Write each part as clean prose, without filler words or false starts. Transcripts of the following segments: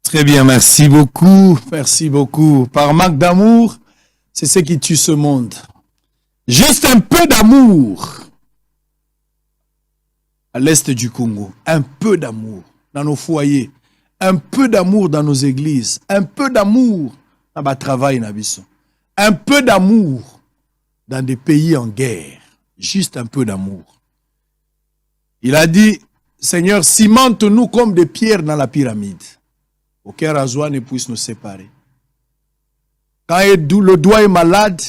Très bien, merci beaucoup. Merci beaucoup. Par manque d'amour, c'est ce qui tue ce monde. Juste un peu d'amour à l'est du Congo. Un peu d'amour dans nos foyers. Un peu d'amour dans nos églises. Un peu d'amour dans le travail. Un peu d'amour dans des pays en guerre. Juste un peu d'amour. Il a dit, Seigneur, cimente-nous comme des pierres dans la pyramide. Aucun rasoir ne puisse nous séparer. Quand le doigt est malade,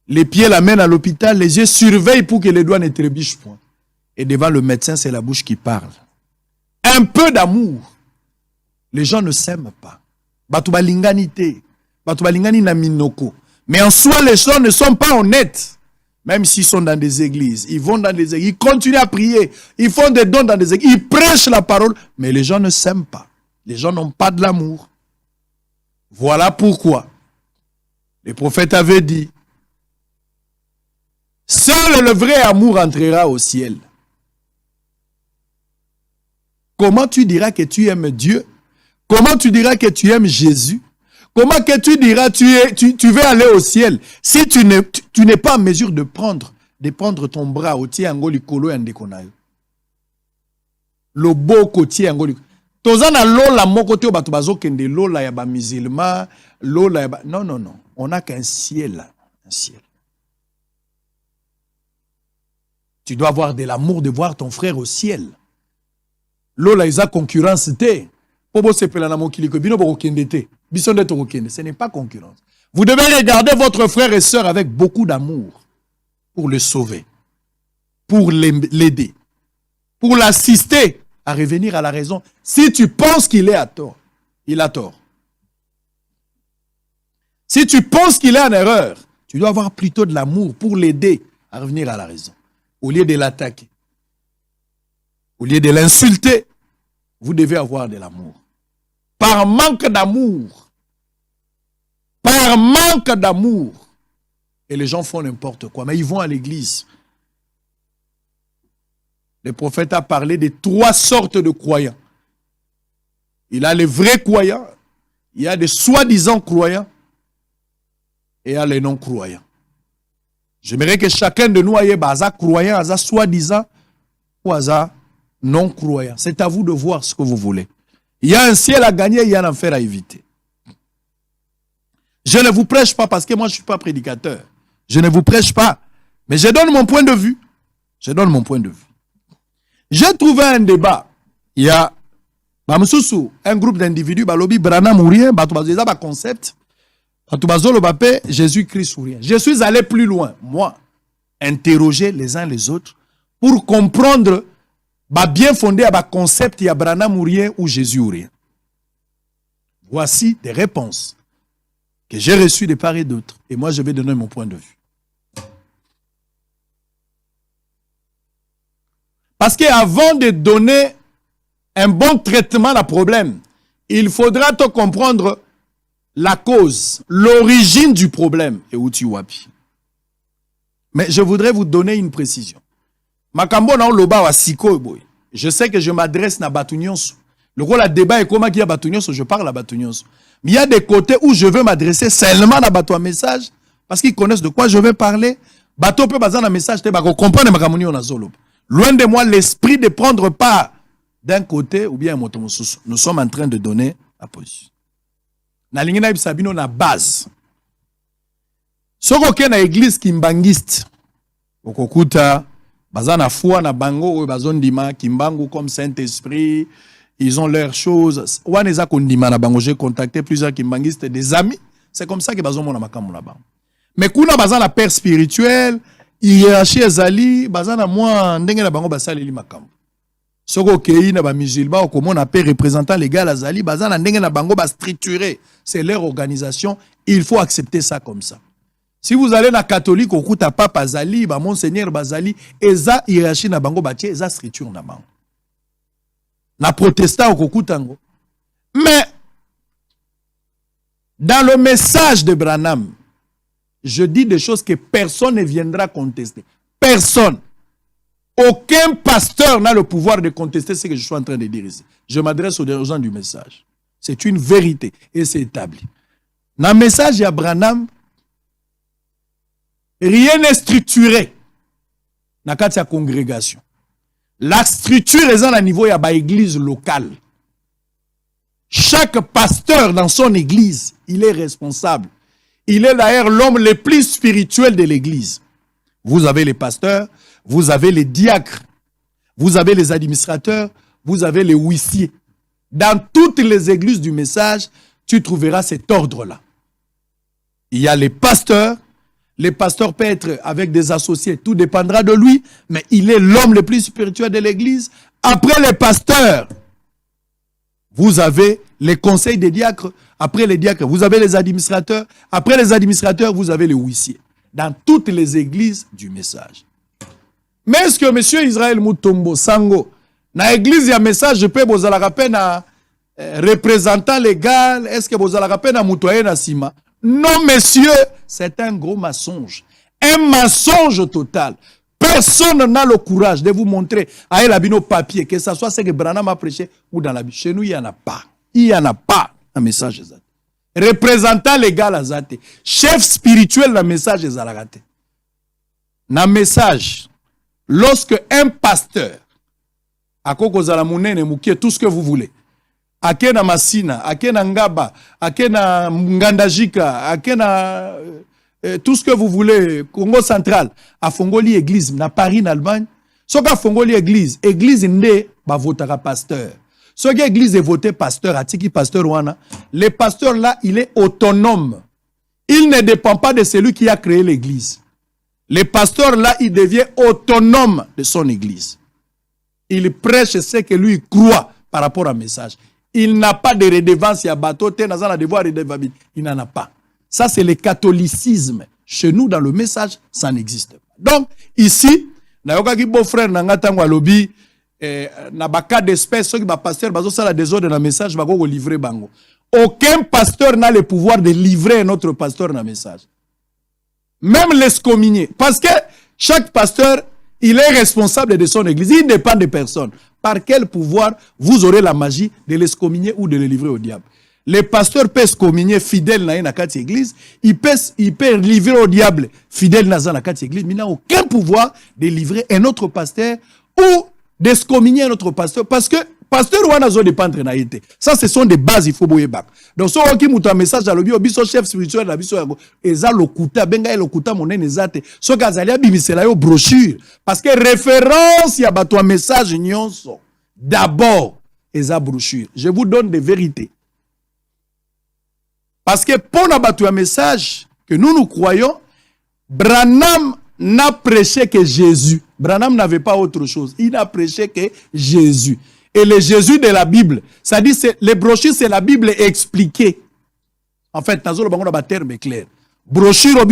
les pieds l'amènent à l'hôpital, les yeux surveillent pour que les doigts ne trébuchent point. Et devant le médecin, c'est la bouche qui parle. Un peu d'amour. Les gens ne s'aiment pas. Batubalinganité. Batubalingani na minoko. Mais en soi, les gens ne sont pas honnêtes. Même s'ils sont dans des églises, ils vont dans des églises, ils continuent à prier, ils font des dons dans des églises, ils prêchent la parole, mais les gens ne s'aiment pas. Les gens n'ont pas de l'amour. Voilà pourquoi le prophète avait dit, seul le vrai amour entrera au ciel. Comment tu diras que tu aimes Dieu? Comment tu diras que tu aimes Jésus? Comment que tu diras tu veux aller au ciel si tu n'es pas en mesure de prendre ton bras au tie angoli kolo ya ndeko na yo. Loboko tie angoli. Tozana lola moko te bato bazokende lola ya ba musulman, lola ya ba... Non. On n'a qu'un ciel, un ciel. Tu dois avoir de l'amour de voir ton frère au ciel. Lola isa concurrence te. Pobo sepela na mokili ko bino bokende te. Ce n'est pas concurrence. Vous devez regarder votre frère et sœur avec beaucoup d'amour pour le sauver, pour l'aider, pour l'assister à revenir à la raison. Si tu penses qu'il est à tort, il a tort. Si tu penses qu'il est en erreur, tu dois avoir plutôt de l'amour pour l'aider à revenir à la raison. Au lieu de l'attaquer, au lieu de l'insulter, vous devez avoir de l'amour. Par manque d'amour. Par manque d'amour. Et les gens font n'importe quoi. Mais ils vont à l'église. Le prophète a parlé de 3 sortes de croyants. Il a les vrais croyants. Il y a des soi-disant croyants. Et il y a les non-croyants. J'aimerais que chacun de nous ait un croyant, un soi-disant ou un non-croyant. C'est à vous de voir ce que vous voulez. Il y a un ciel à gagner, il y a un enfer à éviter. Je ne vous prêche pas parce que moi je ne suis pas prédicateur. Je ne vous prêche pas. Mais je donne mon point de vue. Je donne mon point de vue. J'ai trouvé un débat. Il y a un groupe d'individus, Balobi, Branham ou rien, concept, Jésus-Christ ou rien. Je suis allé plus loin, moi, interroger les uns les autres pour comprendre bien fondé à concept, il y a Branham ou rien ou Jésus ou rien. Voici des réponses que j'ai reçues de part et d'autre. Et moi, je vais donner mon point de vue. Parce qu'avant de donner un bon traitement à problème, il faudra te comprendre la cause, l'origine du problème et où tu wapi. Mais je voudrais vous donner une précision. Makambo na loba wa siko boy. Je sais que je m'adresse na Batunyonso. Le rôle à débat est comment qui a Batunyonso, je parle à Batunyonso. Mais il y a des côtés où je veux m'adresser seulement à Batu un message parce qu'ils connaissent de quoi je vais parler. Bato peut baser un message te ba comprendre makamoni on azolo. Loin de moi l'esprit de prendre part d'un côté ou bien moto mususu. Nous sommes en train de donner la position. Na lingina ibisabino na base. Soko ke na église kimbangiste. Okokuta bazana foi na bango bazondima kimbangu comme Saint-Esprit, ils ont leurs choses. Waneza kondima na bango, j'ai contacté plusieurs kimbangistes, des amis, c'est comme ça que bazon mona makambo na bango. Mais kuna bazana père spirituel, hiérarchie ezali, bazana moi ndenge na bango basaleli makambo. Soko kei na ba musulman okomona père représentant légal azali, bazana ndenge na bango ba structuré, c'est leur organisation, il faut accepter ça comme ça. Si vous allez na catholique au kuta papa Zali, ba monseigneur Bazali, eza hiérarchie na bango batie, eza structure na bango. Na protestant au kutango. Mais dans le message de Branham, je dis des choses que personne ne viendra contester. Personne. Aucun pasteur n'a le pouvoir de contester ce que je suis en train de dire ici. Je m'adresse aux gens du message. C'est une vérité et c'est établi. Dans le message de Branham, rien n'est structuré dans la congrégation. La structure est à niveau de l'église locale. Chaque pasteur dans son église, il est responsable. Il est d'ailleurs l'homme le plus spirituel de l'église. Vous avez les pasteurs, vous avez les diacres, vous avez les administrateurs, vous avez les huissiers. Dans toutes les églises du message, tu trouveras cet ordre-là. Il y a les pasteurs peuvent être avec des associés, tout dépendra de lui, mais il est l'homme le plus spirituel de l'église. Après les pasteurs, vous avez les conseils des diacres. Après les diacres, vous avez les administrateurs. Après les administrateurs, vous avez les huissiers. Dans toutes les églises du message. Mais est-ce que M. Israël Mutombo Sango, dans l'église, il y a un message, je peux vous la rappeler à représentant légal, est-ce que vous la rappeler à Moutoye Nassima? Non, monsieur, c'est un gros mensonge. Un mensonge total. Personne n'a le courage de vous montrer à l'abino papier, que ce soit ce que Branham a prêché ou dans la Bible. Chez nous, il n'y en a pas. Il n'y en a pas un message. Représentant légal à Zate. Chef spirituel dans le message de Zalagate. Dans le message, lorsque un pasteur, à Koko Zalamounene, Mouké, tout ce que vous voulez, Akena Masina, Akena Ngaba, Akena Ngandajika, Akena tout ce que vous voulez, Congo central, à Fongoli église, na Paris, en Allemagne, ce qu'a Fongoli église n'est pas votera pasteur. Ce qui église est voté pasteur, Atiki pasteur Wana, le pasteur là, il est autonome. Il ne dépend pas de celui qui a créé l'église. Le pasteur là, il devient autonome de son église. Il prêche ce que lui croit par rapport au message. Il n'a pas de redevance à bateau, il n'en a pas. Ça, c'est le catholicisme. Chez nous, dans le message, ça n'existe pas. Donc, ici, nayoka ki beau frère nangatango alobi na baka d'espèce ceux qui ba pasteur bazo sala désordre dans message ba ko livrer bango. Aucun pasteur n'a le pouvoir de livrer un autre pasteur dans message. Même l'excommunier, parce que chaque pasteur, il est responsable de son église, il dépend de personne. Par quel pouvoir vous aurez la magie de l'excommunier ou de le livrer au diable? Les pasteurs peuvent excommunier fidèle dans une église, il peut livrer au diable fidèle dans une église, mais il n'a aucun pouvoir de livrer un autre pasteur ou d'excommunier un autre pasteur, parce que pasteur ou un dépendre na été. Ça, ce sont des bases, il faut boyer bac. Donc, si on a un message à l'objet, au chef spirituel, eza lokuta, benga lokuta monen ezate. So gazalia bimisela yo brochure. Parce que référence, il y a un message nyonso. D'abord, eza brochure. Je vous donne des vérités. Parce que pour un message que nous croyons, Branham n'a prêché que Jésus. Branham n'avait pas autre chose. Il n'a prêché que Jésus. Et le Jésus de la Bible, ça dit, les brochures, c'est la Bible expliquée. En fait, dans le terme clair. Brochure,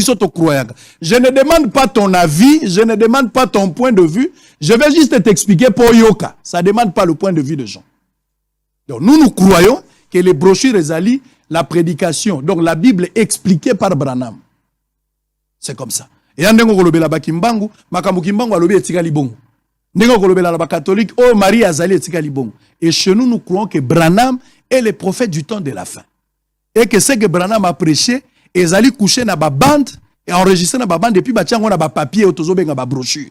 je ne demande pas ton avis, je ne demande pas ton point de vue, je vais juste t'expliquer pour Yoka. Ça ne demande pas le point de vue de gens. Donc, nous croyons que les brochures allient la prédication. Donc, la Bible expliquée par Branham. C'est comme ça. Et en dengo kolobela bakimbangu, makambu kimbangu alobi etikali bongo. Ndengo kolobela la catholique, oh Marie azali etikali bongo. Et chez nous, nous croyons que Branham est le prophète du temps de la fin. Et que ce que Branham a prêché, ezali couché na ba bande et enregistré na ba bande depuis batiango na ba papier otozobe na ba brochure.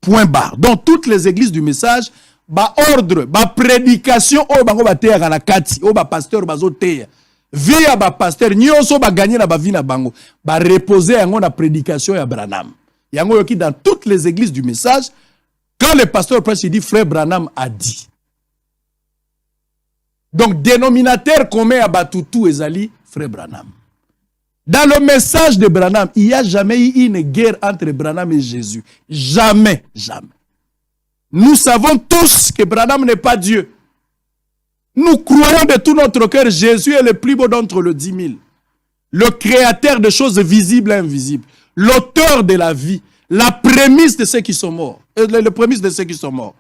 Point barre. Dans toutes les églises du message, ba ordre, ba prédication, oh bango ba terre na kati, oh ba pasteur bazo terre. Via ba pasteur, nyonso ba gagner na ba vie na bango, ba reposer yango na prédication ya Branham. Yango yoki dans toutes les églises du message, quand le pasteur prêche, il dit frère Branham a dit. Donc dénominateur commun à Batutu ezali frère Branham. Dans le message de Branham, il n'y a jamais eu une guerre entre Branham et Jésus. Jamais, jamais. Nous savons tous que Branham n'est pas Dieu. Nous croyons de tout notre cœur, Jésus est le plus beau d'entre les 10 000. Le créateur de choses visibles et invisibles. L'auteur de la vie. La prémisse de ceux qui sont morts. Le prémisse de ceux qui sont morts.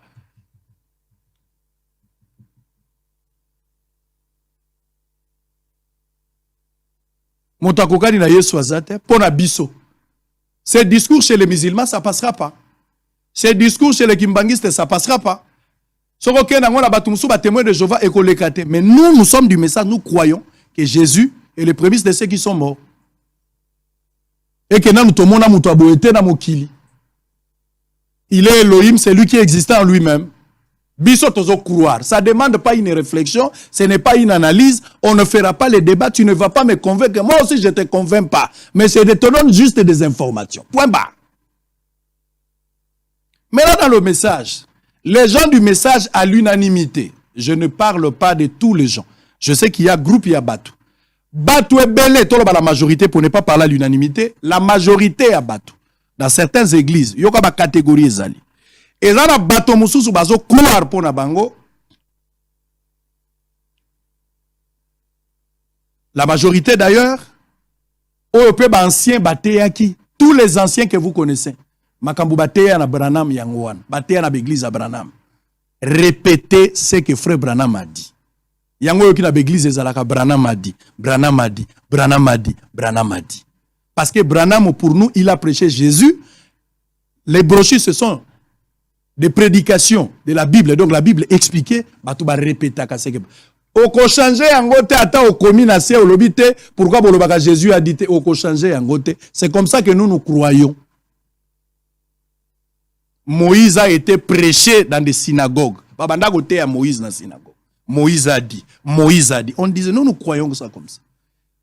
Montakokani na Yesu azate, pona biso. Ce discours chez les musulmans, ça ne passera pas. Ces discours chez les kimbangistes, ça ne passera pas. Témoin de Jéhovah et mais nous sommes du message, nous croyons que Jésus est le prémisse de ceux qui sont morts. Et que nous tomons dans notre il est Elohim, c'est lui qui existe en lui-même. Croire. Ça ne demande pas une réflexion, ce n'est pas une analyse, on ne fera pas les débats, tu ne vas pas me convaincre. Moi aussi, je ne te convainc pas. Mais c'est de te donner juste des informations. Point barre. Mais là, dans le message, les gens du message à l'unanimité, je ne parle pas de tous les gens. Je sais qu'il y a groupe, il y a Batou. Batou est belle, la majorité, pour ne pas parler à l'unanimité, la majorité est Batou. Dans certaines églises, il y a une catégorie ezali. Et là, na bato mususu bazo croire pour na bango. La majorité d'ailleurs, OEP ancien bateya qui, tous les anciens que vous connaissez, makambu bateya na Branham yangwan, bateya na l'église à Branham. Répétez ce que frère Branham a dit. Yango yoki na l'église ezalaka Branham a dit, Branham a dit, Branham a dit, Branham a dit. Parce que Branham, pour nous, il a prêché Jésus. Les brochures, ce sont des prédications de la Bible. Donc la Bible expliquée, batou ba répéter ce que oko changer angote ata okomi na se olobite pourquoi bolobaka Jésus a dit oko changer angote. C'est comme ça que nous croyons. Moïse a été prêché dans des synagogues. Babanda côté à Moïse dans synagogue. Moïse a dit, Moïse a dit. On disait nous croyons ça comme ça.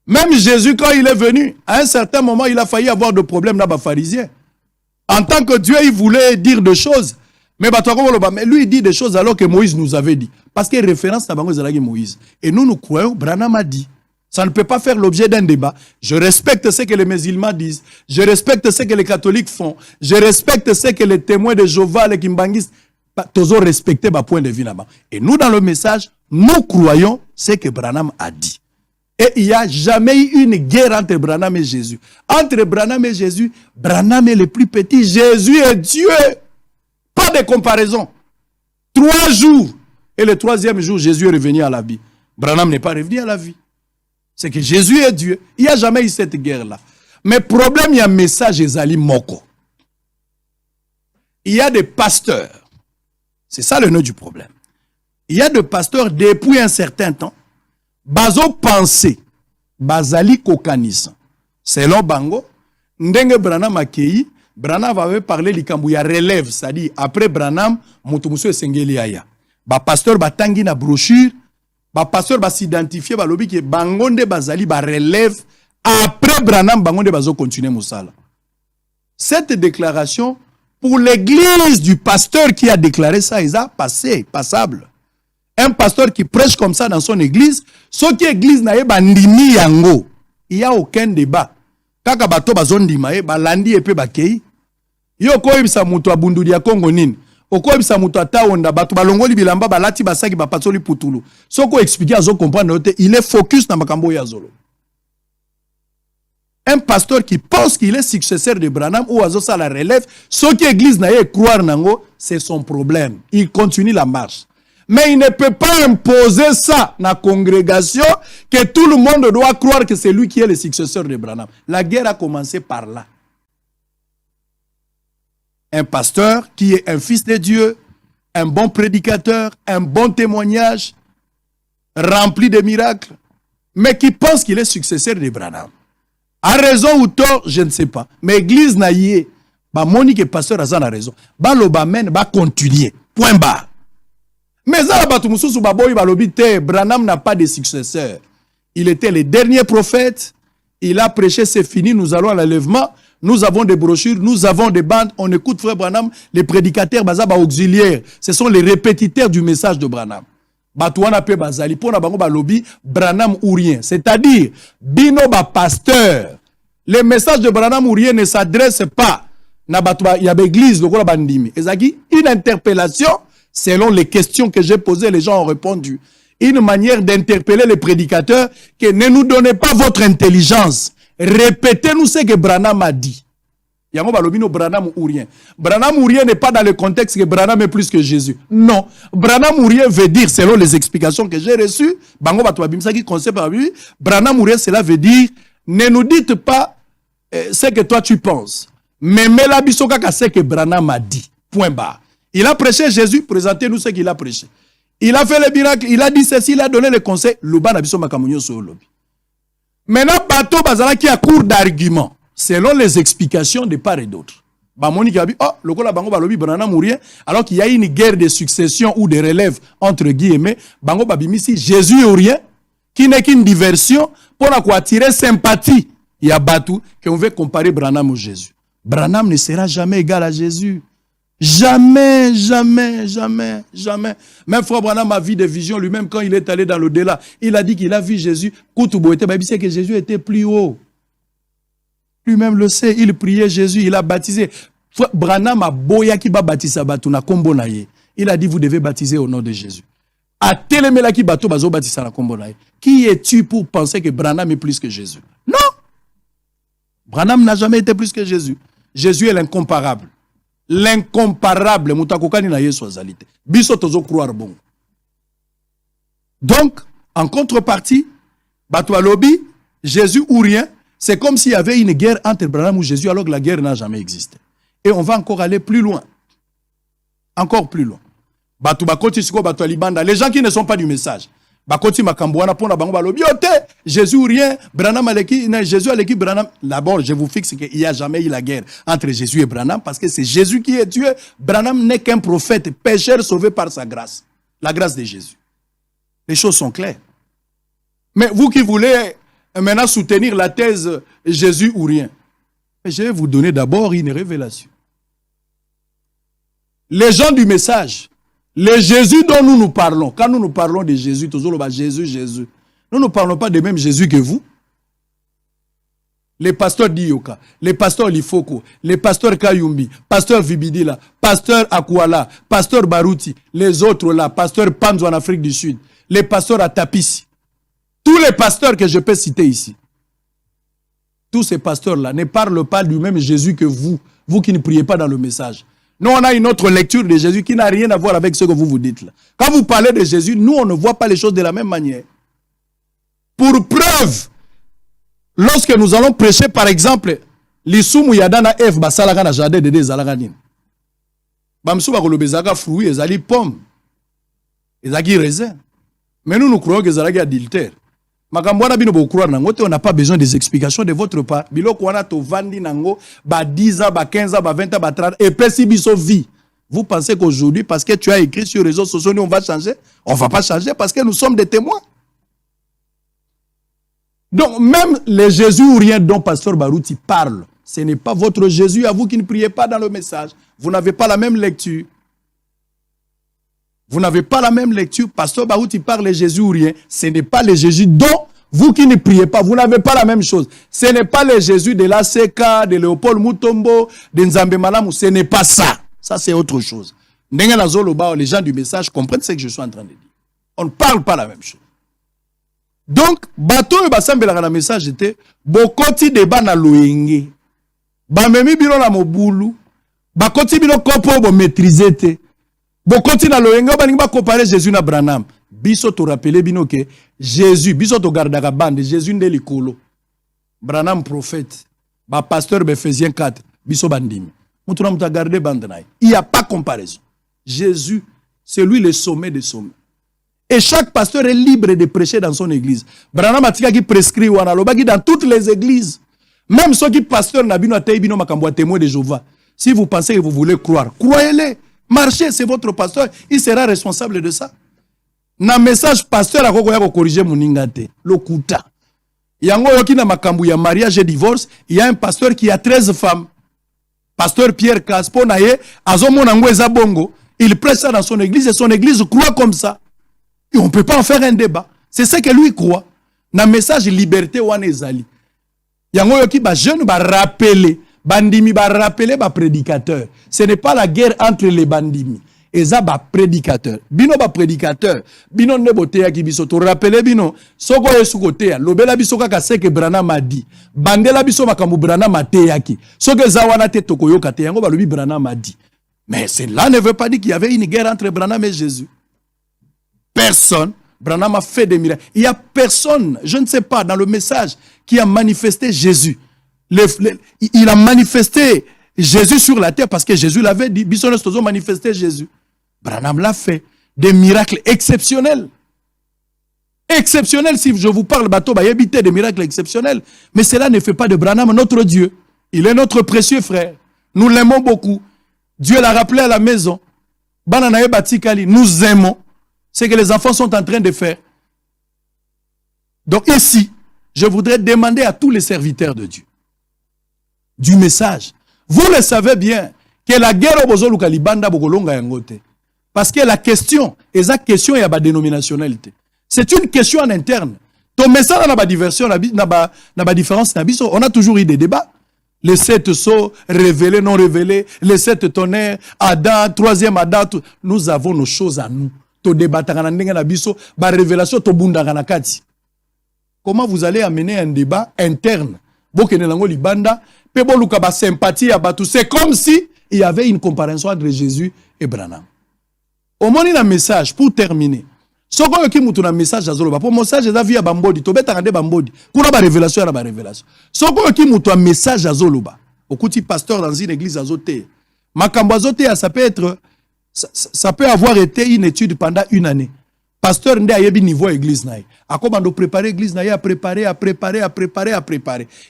Même Jésus, quand il est venu, à un certain moment, il a failli avoir de problèmes dans les pharisiens. En tant que Dieu, il voulait dire des choses. Mais lui, il dit des choses alors que Moïse nous avait dit. Parce que référence à Moïse. Et nous croyons, Branham a dit. Ça ne peut pas faire l'objet d'un débat. Je respecte ce que les musulmans disent. Je respecte ce que les catholiques font. Je respecte ce que les témoins de Jéhovah, les kimbangistes, tous ont respecté ma point de vue là-bas. Et nous, dans le message, nous croyons ce que Branham a dit. Et il n'y a jamais eu une guerre entre Branham et Jésus. Entre Branham et Jésus, Branham est le plus petit. Jésus est Dieu. Pas de comparaison. 3 jours. Et le 3e jour, Jésus est revenu à la vie. Branham n'est pas revenu à la vie. C'est que Jésus est Dieu. Il n'y a jamais eu cette guerre-là. Mais problème, il y a un message Ezali Moko. Il y a des pasteurs. C'est ça le nœud du problème. Il y a des pasteurs depuis un certain temps. Bazo pensé, bazali kokanisa. Selon Bango, ndenge Branham akei, Branham avait parlé likambu ya relève, c'est-à-dire après Branham, mutumuso esengeli aya. Ba pasteur batangi na brochure, ba pasteur ba s'identifier ba lobi ke bango nde bazali ba relève après Branham bango nde bazo continuer musala. Cette déclaration pour l'église du pasteur qui a déclaré ça, il a passé, passable. Un pasteur qui prêche comme ça dans son église, ce qui église na yeba ndimi yango, il n'y a aucun débat. Kaka bato bazondima ba landi epe bakei. Yo ko ibisa mutu abunduli ya Kongo nini? Oko ibisa mutu ataonda bato balongoli bilamba balati basaki bapasoli putulu. Soko expliquer azo comprendre note, il est focus na makambo ya zolo. Un pasteur qui pense qu'il est successeur de Branham ou azo ça la relève, ce qui église na ye croire nango, c'est son problème. Il continue la marche. Mais il ne peut pas imposer ça dans la congrégation que tout le monde doit croire que c'est lui qui est le successeur de Branham. La guerre a commencé par là. Un pasteur qui est un fils de Dieu, un bon prédicateur, un bon témoignage, rempli de miracles, mais qui pense qu'il est successeur de Branham. A raison ou tort, je ne sais pas. Mais l'église n'a yé, bah Monique pasteur a ça raison. Bah l'obamen va continuer. Point barre. Mais Branham n'a pas de successeur. Il était le dernier prophète. Il a prêché, c'est fini. Nous allons à l'enlèvement. Nous avons des brochures, nous avons des bandes. On écoute frère Branham. Les prédicateurs bazaba auxiliaires. Ce sont les répétiteurs du message de Branham. Batouana pe bazali. Pour nabango balobi Branham ou rien. C'est-à-dire, bino ba pasteur. Les messages de Branham ou rien ne s'adressent pas. Na batouba y a l'église le kola bandimi. Ezaki une interpellation. Selon les questions que j'ai posées, les gens ont répondu. Une manière d'interpeller les prédicateurs que ne nous donnez pas votre intelligence. Répétez-nous ce que Branham a dit. Yango balobino Branham ou rien. Branham ou rien n'est pas dans le contexte que Branham est plus que Jésus. Non. Branham ou rien veut dire, selon les explications que j'ai reçues, Bango Batouabimsa qui concept par lui, Branham ou rien, cela veut dire, ne nous dites pas ce que toi tu penses. Mais Mela Bisoka ce que Branham a dit. Point barre. Il a prêché Jésus, présentez-nous ce qu'il a prêché. Il a fait le miracle, il a dit ceci, il a donné le conseil. Maintenant, bateau bazala qui a cours d'arguments, selon les explications de part et d'autre. Monique a dit, oh, le Kola Bango Balobi Branham mourien, alors qu'il y a une guerre de succession ou de relève entre guillemets, Bango Babimisi, Jésus ou rien, qui n'est qu'une diversion pour attirer sympathie. Il y a Batou qu'on veut comparer Branham au Jésus. Branham ne sera jamais égal à Jésus. Jamais, jamais, jamais, jamais. Même frère Branham a vu des visions lui-même quand il est allé dans l'au-delà. Il a dit qu'il a vu Jésus. Il sait que Jésus était plus haut. Lui-même le sait, il priait Jésus, il a baptisé. Branham a boya qui va baptiser Batuna Kombonaye. Il a dit vous devez baptiser au nom de Jésus. A télémela qui bateau bazo baptiser la Kombonaye. Qui es-tu pour penser que Branham est plus que Jésus? Non. Branham n'a jamais été plus que Jésus. Jésus est l'incomparable. L'incomparable. Mutakokani na Yesu azalite. Biso tozo croire bon. Donc, en contrepartie, bato alobi, Jésus ou rien, c'est comme s'il y avait une guerre entre Branham ou Jésus alors que la guerre n'a jamais existé. Et on va encore aller plus loin. Encore plus loin. Bato bakoti siko bato alibanda. Les gens qui ne sont pas du message. Bakoti makambouana pona bango balobi. Jésus ou rien. Branham aleki. Jésus aleki Branham. D'abord, je vous fixe qu'il n'y a jamais eu la guerre entre Jésus et Branham parce que c'est Jésus qui est Dieu. Branham n'est qu'un prophète, pécheur sauvé par sa grâce. La grâce de Jésus. Les choses sont claires. Mais vous qui voulez maintenant soutenir la thèse Jésus ou rien, je vais vous donner d'abord une révélation. Les gens du message, les Jésus dont nous parlons, quand nous parlons de Jésus, toujours Jésus, Jésus, nous ne parlons pas des mêmes Jésus que vous. Les pasteurs d'Ioka, les pasteurs Lifoko, les pasteurs Kayumbi, pasteur Vibidila, pasteur Akwala, pasteur Barouti, les autres là, pasteur Panzo en Afrique du Sud, les pasteurs à Tapisi. Tous les pasteurs que je peux citer ici, tous ces pasteurs-là ne parlent pas du même Jésus que vous, vous qui ne priez pas dans le message. Nous, on a une autre lecture de Jésus qui n'a rien à voir avec ce que vous dites là. Quand vous parlez de Jésus, nous, on ne voit pas les choses de la même manière. Pour preuve, lorsque nous allons prêcher, par exemple, l'Issoumu Yadana F, Basalaka na jardin de Zalaganin. Bamsou Bakolobezaka fruits, ezali pomme, ezali raisin. Mais nous croyons que ezali adultère. On n'a pas besoin des explications de votre part. Biloko wana to vandi nango ba 10 ans, ba 15 ans, ba 20 ans, ba 30 et pesi biso vie. Vous pensez qu'aujourd'hui parce que tu as écrit sur les réseaux sociaux on va changer? On va pas changer parce que nous sommes des témoins. Donc même les Jésus ou rien dont pasteur Barouti parle, ce n'est pas votre Jésus à vous qui ne priez pas dans le message. Vous n'avez pas la même lecture. Vous n'avez pas la même lecture. Pasteur Barouti parle de Jésus ou rien. Ce n'est pas le Jésus dont vous qui ne priez pas. Vous n'avez pas la même chose. Ce n'est pas le Jésus de l'ACK, de Léopold Mutombo, de Nzambe Malamu. Ce n'est pas ça. Ça, c'est autre chose. Les gens du message comprennent ce que je suis en train de dire. On ne parle pas la même chose. Donc, bateau et basambe la message était bokoti débat na loenge. Bamemi bino na mobulu. Bakoti bino kopo bo maîtriser te. Bokoti na loenge baningi ba comparer Jésus na Branham. Biso to rappeler bino que Jésus, biso to gardaka bande Jésus nde likolo. Branham prophète. Ba pasteur Ephésiens 4, biso bandimi. Mutuna muta garder bande na. Il n'y a pas comparaison. Jésus, c'est lui le sommet des sommets. Et chaque pasteur est libre de prêcher dans son église. Branham atika qui prescrit wana lobaki dans toutes les églises. Même ceux qui pasteurs nabino atay bino makambo témoin de Jéhovah. Si vous pensez que vous voulez croire, croyez-les. Marchez, c'est votre pasteur, il sera responsable de ça. Na message pasteur akoko ya ko corriger muningate, lokuta. Yango yoki na makambo ya mariage et divorce, il y a un pasteur qui a 13 femmes. Pasteur Pierre Caspo naye azomona ngo eza bongo, il prêche ça dans son église et son église croit comme ça. Et on ne peut pas en faire un débat. C'est ce que lui croit. Na message liberté wana ezali. Yango yoki ba jeune ba rappeler, bandimi ba rappeler ba prédicateur. Ce n'est pas la guerre entre les bandimi. Eza ba prédicateur. Bino ba prédicateur. Bino ne boteya ki biso to rappeler bino soko yesu koteya. Lobela biso kaka seke Branham a dit. Bandela biso makambu Branham a teyaki. Soko zawana te tokoyoka te yango ba lobi Branham a dit. Mais cela ne veut pas dire qu'il y avait une guerre entre Branham et Jésus. Personne. Branham a fait des miracles. Il n'y a personne, je ne sais pas, dans le message qui a manifesté Jésus. Il a manifesté Jésus sur la terre parce que Jésus l'avait dit. Bisson Estozo manifestait Jésus. Branham l'a fait. Des miracles exceptionnels. Exceptionnels, si je vous parle, bateau, bah, habiter des miracles exceptionnels. Mais cela ne fait pas de Branham notre Dieu. Il est notre précieux frère. Nous l'aimons beaucoup. Dieu l'a rappelé à la maison. Bananaye Batikali, nous aimons ce que les enfants sont en train de faire. Donc ici, je voudrais demander à tous les serviteurs de Dieu du message. Vous le savez bien que la guerre au Bozolu Kalibanda Bogolonga Yangote. Parce que la question, et la question est à la dénominationnalité. C'est une question en interne. Ton message n'a pas diversion, n'a pas différence. On a toujours eu des débats. Les 7 sceaux, révélés, non révélés, les 7 tonnerres, Adam, 3e Adam. Nous avons nos choses à nous. To débat, ba révélation, to bunda kanakati. Comment vous allez amener un débat interne? C'est comme si il y avait une comparaison entre Jésus et Branham. Au moins, il y a un message pour terminer. Si vous avez un message, pour mon message, c'est via Bambodi. Tu as un Bambodi. Pour la révélation, la révélation. Si vous avez un message à Zoloba, au côté pasteur dans une église à Zoté, ça peut avoir été une étude pendant une année. Pasteur nde ayebi niveau église naïe. A comment de préparer église naïe, à préparer.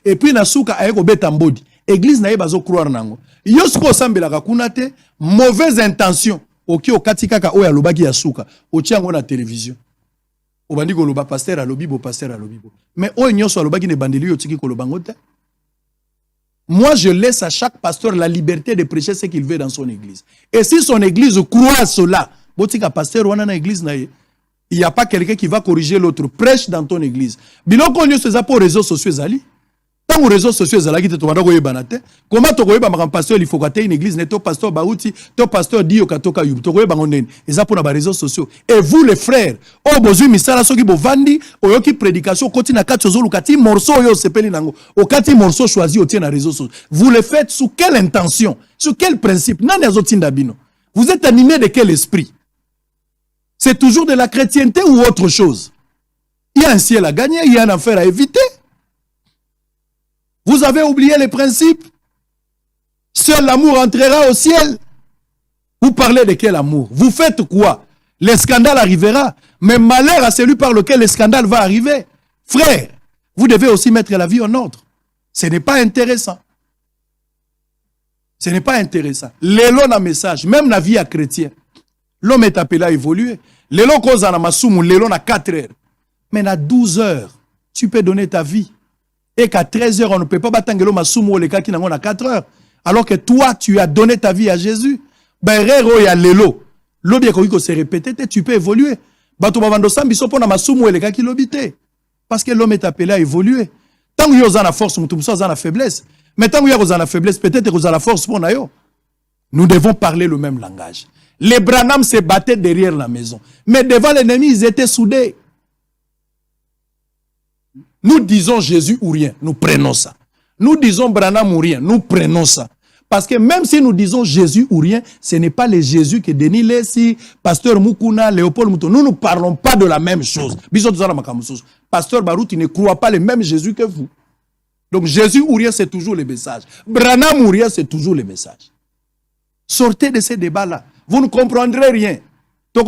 Et puis na souka ayeko betambodi. Église naïe bazo croire nango. Yosko sambela kakunate mauvaise intention. Oki okatika ka oya lobaki ya souka. Otiango na télévision. Obandi ko loba pasteur alobibo. Mais o nyoso alobaki ne bandeli yotiki ko lobangote. Moi, je laisse à chaque pasteur la liberté de prêcher ce qu'il veut dans son église. Et si son église croit cela, botika pasteur wana na église naïe. Il n'y a pas quelqu'un qui va corriger l'autre. Prêche dans ton église. Biloko on se pour les réseaux sociaux zali. Tant que les réseaux sociaux zali qui te tombe dans banate. Comment tu connais un pasteur il faut que une église n'est pasteur baouti, ton pasteur dit au katoka yub. Tu connais bangonen. Ils ont pour les réseaux sociaux. Et vous les frères, oh besoin misala soki bovandi, oyoki prédication continue à quatre choses kati morceau yo sepeli nango. Au kati morceau choisi au tien na réseaux sociaux. Vous le faites sous quelle intention, sous quel principe? Nani azotinda bino. Vous êtes animé de quel esprit? C'est toujours de la chrétienté ou autre chose? Il y a un ciel à gagner, il y a un enfer à éviter. Vous avez oublié les principes. Seul l'amour entrera au ciel. Vous parlez de quel amour? Vous faites quoi? Le scandale arrivera. Mais malheur à celui par lequel le scandale va arriver. Frère, vous devez aussi mettre la vie en ordre. Ce n'est pas intéressant. Ce n'est pas intéressant. L'élo na message, même la vie à chrétien. L'homme est appelé à évoluer. L'élo cause à masumu, l'élo na 4 heures. Mais à 12 heures, tu peux donner ta vie. Et qu'à 13 heures, on ne peut pas battre l'élo masumu le cas qui n'a 4 heures. Alors que toi, tu as donné ta vie à Jésus. Ben, rero ya l'élo. L'objet qu'on se répéter, tu peux évoluer. Bato bavando sambi sopo na masumu le cas qui l'obité. Parce que l'homme est appelé à évoluer. Tant que vous avez la force, vous avez la faiblesse. Mais tant que vous avez la faiblesse, peut-être que vous avez la force pour nous. Nous devons parler le même langage. Les Branham se battaient derrière la maison. Mais devant l'ennemi, ils étaient soudés. Nous disons Jésus ou rien, nous prenons ça. Nous disons Branham ou rien, nous prenons ça. Parce que même si nous disons Jésus ou rien, ce n'est pas le Jésus que Denis Lessi, Pasteur Mukuna, Léopold Mouton. Nous ne parlons pas de la même chose. Pasteur Barout, il ne croit pas le même Jésus que vous. Donc Jésus ou rien, c'est toujours le message. Branham ou rien, c'est toujours le message. Sortez de ces débats-là. Vous ne comprendrez rien. Est-ce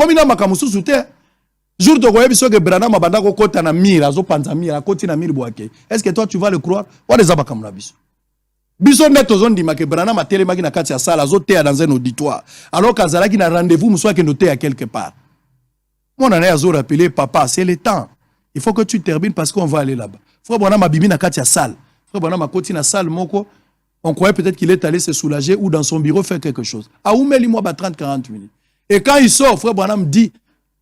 que toi tu vas le croire? Biso net ozondima que Branham a télémaki na kati ya sala azoteya dans un auditoire alors qu'azalaki na rendez-vous moussa que noté à quelque part. Mon année azo rappelé papa, c'est le temps. Il faut que tu termines parce qu'on va aller là-bas. Frère Branham a bibi na kati ya salle. Frère Branham a koti na salle moko. On croyait peut-être qu'il est allé se soulager ou dans son bureau faire quelque chose. A oumeli moi 30-40 minutes. Et quand il sort, frère Branham dit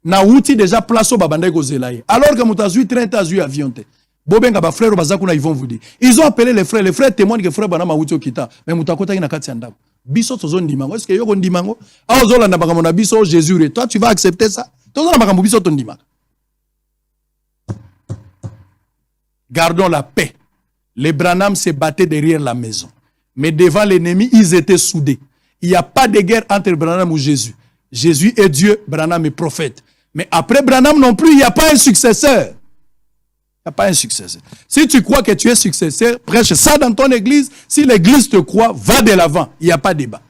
na outi déjà place au babanda kozelaye. Alors que moutazui train tazu avion te. Bobenga ba frère bazakuna ils vont vous dire. Ils ont appelé les frères témoignent que frère Branham a outi okita. Mais mutakota ina kati ndako. Biso tozo ndimango. Est-ce que yoko ndimango? A ozolanda makambo na biso Jésus. Toi tu vas accepter ça? Tozo na makambo biso tondimaka. Gardons la paix. Les Branham se battaient derrière la maison. Mais devant l'ennemi, ils étaient soudés. Il n'y a pas de guerre entre Branham ou Jésus. Jésus est Dieu, Branham est prophète. Mais après Branham non plus, il n'y a pas un successeur. n'y a pas un successeur. Si tu crois que tu es successeur, prêche ça dans ton église. Si l'église te croit, va de l'avant. Il n'y a pas de débat.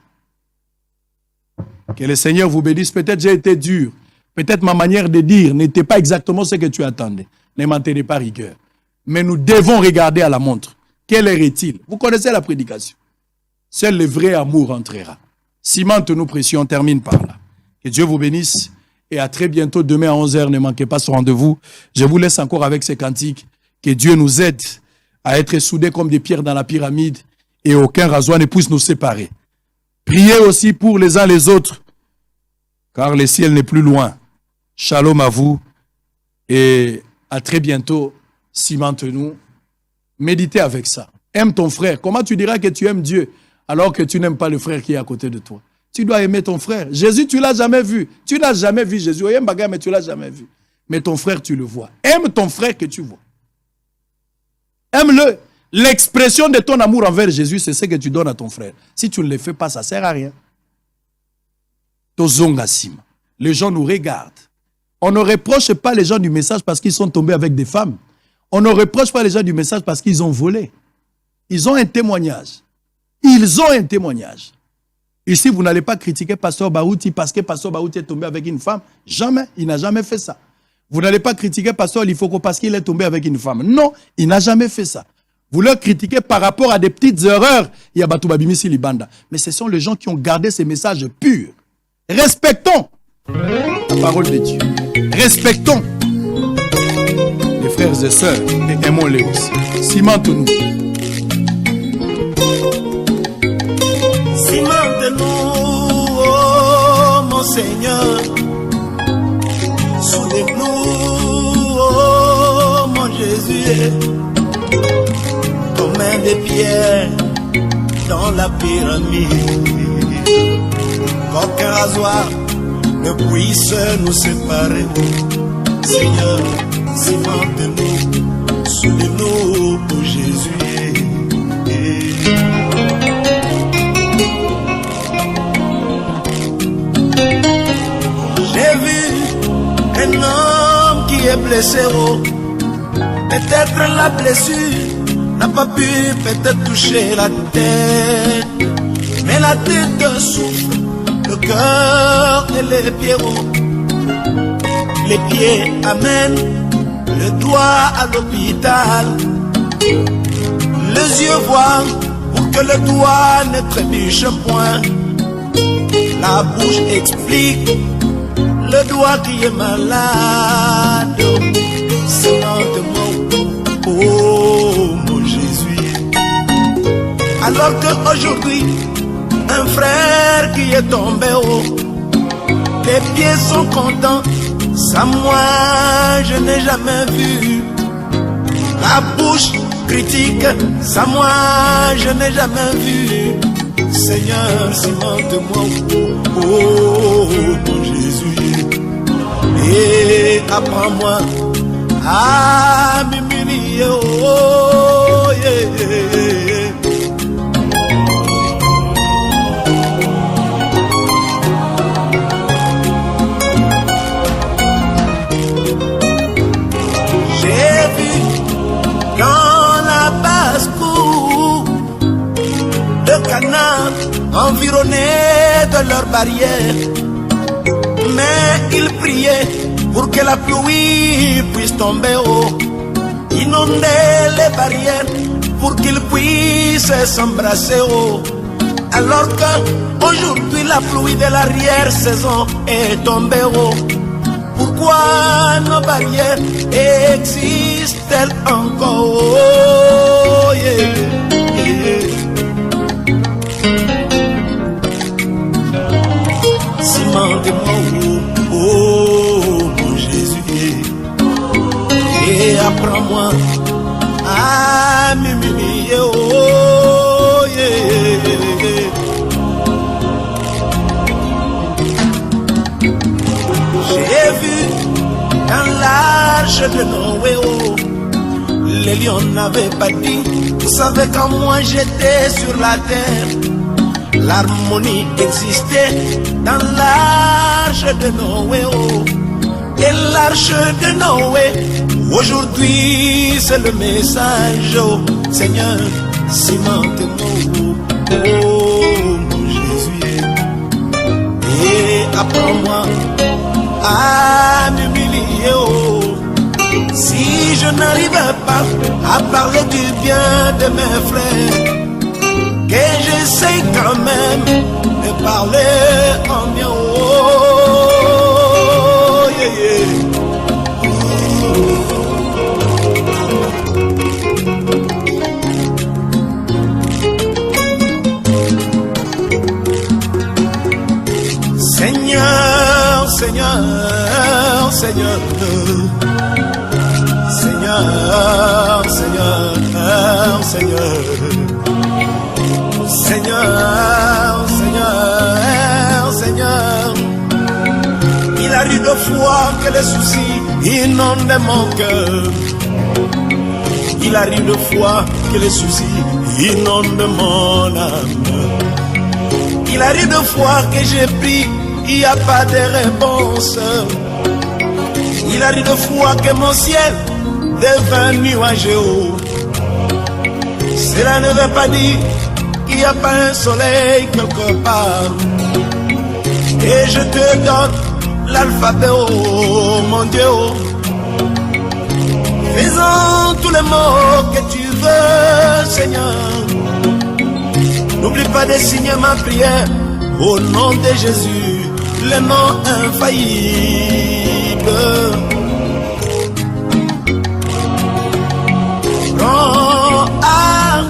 Que le Seigneur vous bénisse. Peut-être j'ai été dur. Peut-être ma manière de dire n'était pas exactement ce que tu attendais. Ne m'en tenez pas rigueur. Mais nous devons regarder à la montre. Quelle heure est-il? Vous connaissez la prédication. Seul le vrai amour entrera. Cimente, nous précions, on termine par là. Que Dieu vous bénisse. Et à très bientôt, demain à 11h. Ne manquez pas ce rendez-vous. Je vous laisse encore avec ces cantiques. Que Dieu nous aide à être soudés comme des pierres dans la pyramide et aucun rasoir ne puisse nous séparer. Priez aussi pour les uns les autres, car le ciel n'est plus loin. Shalom à vous et à très bientôt. Cimente-nous. Méditez avec ça. Aime ton frère. Comment tu diras que tu aimes Dieu alors que tu n'aimes pas le frère qui est à côté de toi? Tu dois aimer ton frère. Jésus, tu ne l'as jamais vu. Tu n'as jamais vu Jésus. Mais tu ne l'as jamais vu. Mais ton frère, tu le vois. Aime ton frère que tu vois. Aime-le. L'expression de ton amour envers Jésus, c'est ce que tu donnes à ton frère. Si tu ne le fais pas, ça ne sert à rien. Tozongassim. Les gens nous regardent. On ne reproche pas les gens du message parce qu'ils sont tombés avec des femmes. On ne reproche pas les gens du message parce qu'ils ont volé. Ils ont un témoignage. Ils ont un témoignage. Ici, vous n'allez pas critiquer Pasteur Baouti parce que Pasteur Baouti est tombé avec une femme. Jamais. Il n'a jamais fait ça. Vous n'allez pas critiquer Pasteur Lifoko parce qu'il est tombé avec une femme. Non, il n'a jamais fait ça. Vous leur critiquez par rapport à des petites erreurs. Il y a Batubabimisi Libanda. Mais ce sont les gens qui ont gardé ces messages purs. Respectons la parole de Dieu. Respectons les frères et sœurs et aimons-les aussi. Cimente-nous. Cimente-nous, oh mon Seigneur. Soulève-nous, oh mon Jésus. Comme un des pierres dans la pyramide. Qu'aucun rasoir ne puisse nous séparer. Seigneur, cimente-nous, soulève-nous pour Jésus. J'ai vu un homme qui est blessé, oh. Peut-être la blessure n'a pas pu peut-être toucher la tête, mais la tête souffre, le cœur et les pieds, oh. Les pieds amènent le doigt à l'hôpital, les yeux voient pour que le doigt ne trébuche point, la bouche explique le doigt qui est malade. Cimente-moi, oh mon Jésus. Alors qu'aujourd'hui, un frère qui est tombé haut, les pieds sont contents, ça moi je n'ai jamais vu. La bouche critique, ça moi je n'ai jamais vu. Seigneur, cimente-moi, oh mon Jésus, et apprends-moi à m'humilier, oh yeah. J'ai vu dans la basse-cour de Cana environnés de leurs barrières, mais ils priaient pour que la pluie puisse tomber haut, inonder les barrières pour qu'ils puissent s'embrasser haut. Alors qu'aujourd'hui la pluie de l'arrière-saison est tombée haut, pourquoi nos barrières existent-elles encore? Oh, yeah, yeah. Cimente-moi, oh mon Jésus, et apprends-moi à m'humilier, oh yeah. J'ai vu dans l'arche de Noé, oh, les lions n'avaient pas dit, vous savez quand moi j'étais sur la terre, l'harmonie existait dans l'arche de Noé, oh. et l'arche de Noé. Aujourd'hui, c'est le message, oh Seigneur, cimente-moi, oh mon Jésus. Et apprends-moi à m'humilier, oh. Si je n'arrive pas à parler du bien de mes frères, que j'essaie quand même de parler en bien, oh, yeah, yeah. Seigneur, Seigneur, Seigneur, Seigneur, Seigneur, Seigneur, Seigneur, Seigneur, Seigneur. Il arrive de fois que les soucis inondent mon cœur. Il arrive de fois que les soucis inondent mon âme. Il arrive de fois que j'ai pris, il n'y a pas de réponse. Il arrive de fois que mon ciel devient nuageux. Cela ne veut pas dire qu'il n'y a pas un soleil quelque part. Et je te donne l'alphabet, oh mon Dieu. Faisons tous les mots que tu veux, Seigneur. N'oublie pas de signer ma prière au nom de Jésus, le nom infaillible. Rond A,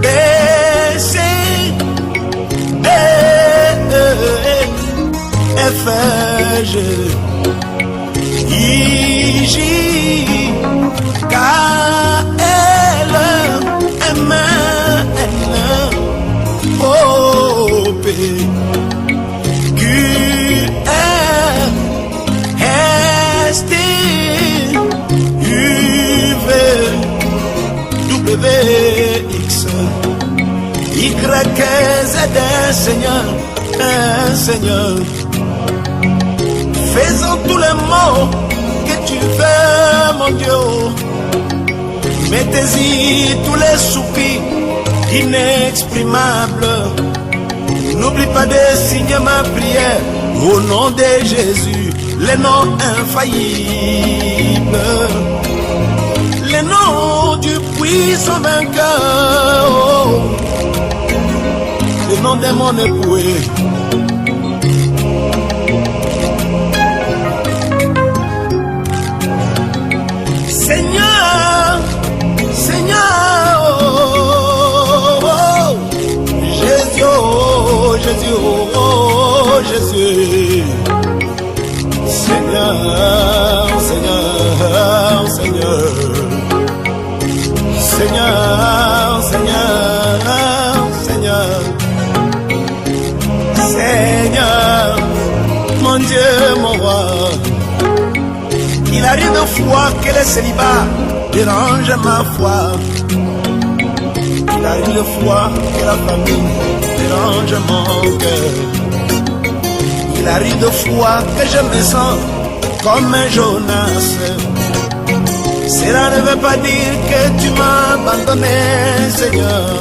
B, C, D, E, F, G, I, J, K, L, M, N, O, P, Q, R, S, T, U, V, W, X, Y, Z, Seigneur, Seigneur. Faisons tous les mots que tu veux, mon Dieu. Mettez-y tous les soupirs inexprimables. N'oublie pas de signer ma prière au nom de Jésus, le nom infaillible, le nom du puissant vainqueur, oh, le nom de mon époux. Seigneur, Seigneur, oh, oh, Jésus, oh, Jésus, oh, Jésus. Seigneur, Seigneur, Seigneur. Seigneur, Seigneur, Seigneur. Seigneur, mon Dieu, mon roi. Il arrive de fois que le célibat dérange ma foi. Il arrive de fois que la famille dérange mon cœur. Il arrive de fois que je me sens comme un Jonas. Cela ne veut pas dire que tu m'as abandonné, Seigneur.